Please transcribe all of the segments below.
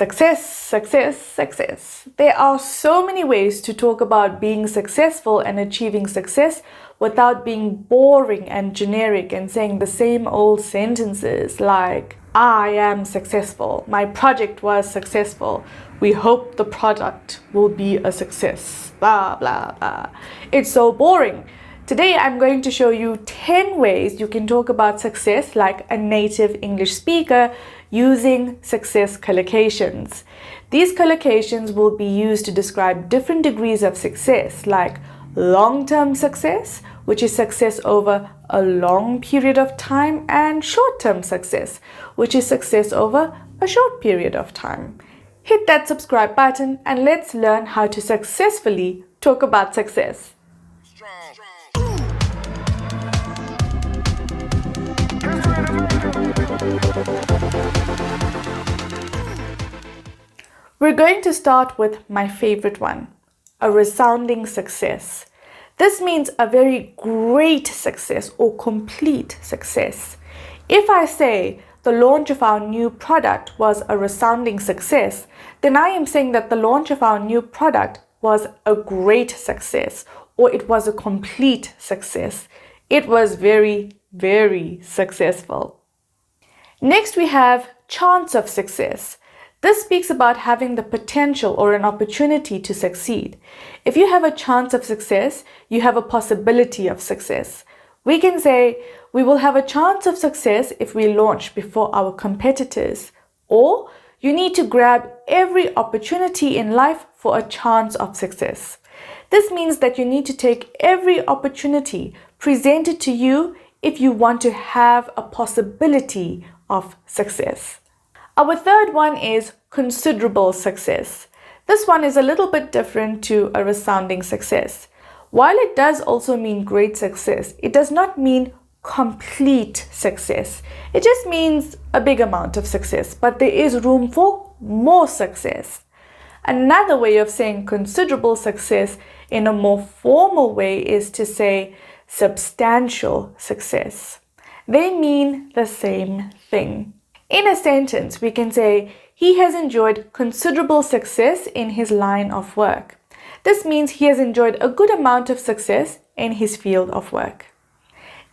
Success, success, success. There are so many ways to talk about being successful and achieving success without being boring and generic and saying the same old sentences like, I am successful, my project was successful, we hope the product will be a success, blah, blah, blah. It's so boring. Today I'm going to show you 10 ways you can talk about success like a native English speaker using success collocations. These collocations will be used to describe different degrees of success like long-term success, which is success over a long period of time, and short-term success, which is success over a short period of time. Hit that subscribe button and let's learn how to successfully talk about success. We're going to start with my favorite one, a resounding success. This means a very great success or complete success. If I say the launch of our new product was a resounding success, then I am saying that the launch of our new product was a great success or it was a complete success. It was very, very successful. Next, we have chance of success. This speaks about having the potential or an opportunity to succeed. If you have a chance of success, you have a possibility of success. We can say, we will have a chance of success if we launch before our competitors. Or, you need to grab every opportunity in life for a chance of success. This means that you need to take every opportunity presented to you if you want to have a possibility of success. Our third one is considerable success. This one is a little bit different to a resounding success. While it does also mean great success, it does not mean complete success. It just means a big amount of success, but there is room for more success. Another way of saying considerable success in a more formal way is to say substantial success. They mean the same thing. In a sentence, we can say, he has enjoyed considerable success in his line of work. This means he has enjoyed a good amount of success in his field of work.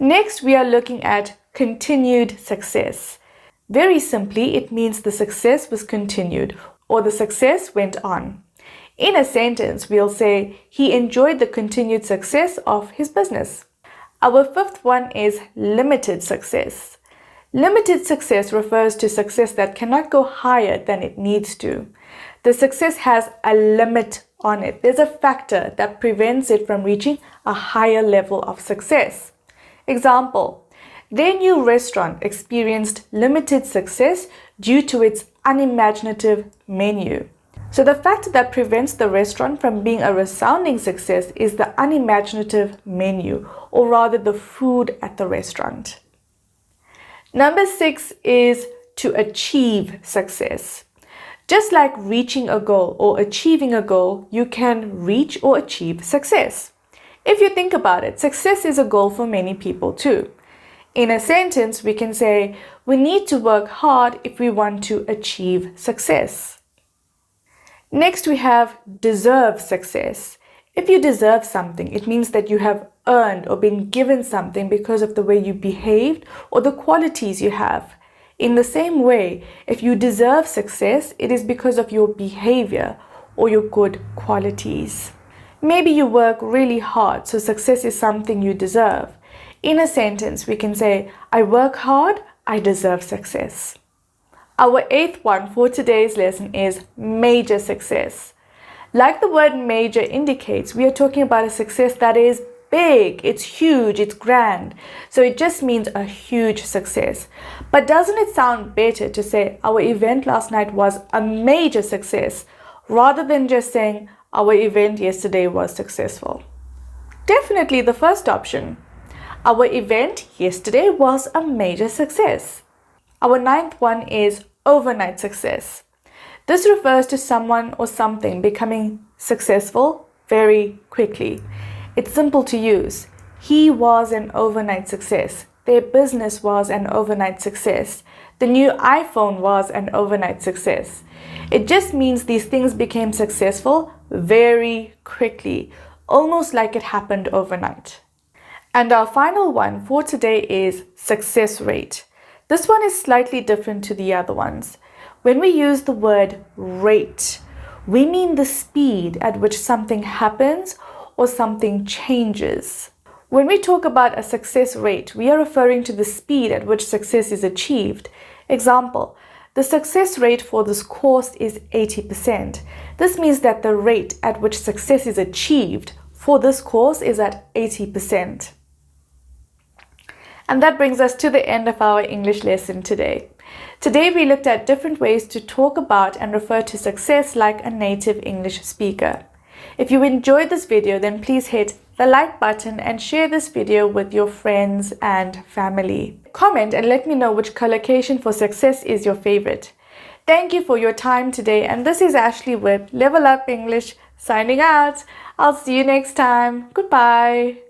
Next, we are looking at continued success. Very simply, it means the success was continued or the success went on. In a sentence, we'll say, he enjoyed the continued success of his business. Our fifth one is limited success. Limited success refers to success that cannot go higher than it needs to. The success has a limit on it. There's a factor that prevents it from reaching a higher level of success. Example, their new restaurant experienced limited success due to its unimaginative menu. So the factor that prevents the restaurant from being a resounding success is the unimaginative menu, or rather the food at the restaurant. Number 6 is to achieve success. Just like reaching a goal or achieving a goal, you can reach or achieve success. If you think about it, success is a goal for many people too. In a sentence, we can say, we need to work hard if we want to achieve success. Next, we have deserve success. If you deserve something, it means that you have earned or been given something because of the way you behaved or the qualities you have. In the same way, if you deserve success, it is because of your behavior or your good qualities. Maybe you work really hard, so success is something you deserve. In a sentence, we can say, I work hard, I deserve success. Our 8th one for today's lesson is major success. Like the word major indicates, we are talking about a success that is big, it's huge, it's grand. So it just means a huge success. But doesn't it sound better to say our event last night was a major success rather than just saying our event yesterday was successful? Definitely the first option. Our event yesterday was a major success. Our 9th one is overnight success. This refers to someone or something becoming successful very quickly. It's simple to use. He was an overnight success. Their business was an overnight success. The new iPhone was an overnight success. It just means these things became successful very quickly, almost like it happened overnight. And our final one for today is success rate. This one is slightly different to the other ones. When we use the word rate, we mean the speed at which something happens or something changes. When we talk about a success rate, we are referring to the speed at which success is achieved. Example, the success rate for this course is 80%. This means that the rate at which success is achieved for this course is at 80%. And that brings us to the end of our English lesson today. Today we looked at different ways to talk about and refer to success like a native English speaker. If you enjoyed this video, then please hit the like button and share this video with your friends and family. Comment and let me know which collocation for success is your favorite. Thank you for your time today, and this is Ashley with Level Up English signing out. I'll see you next time. Goodbye.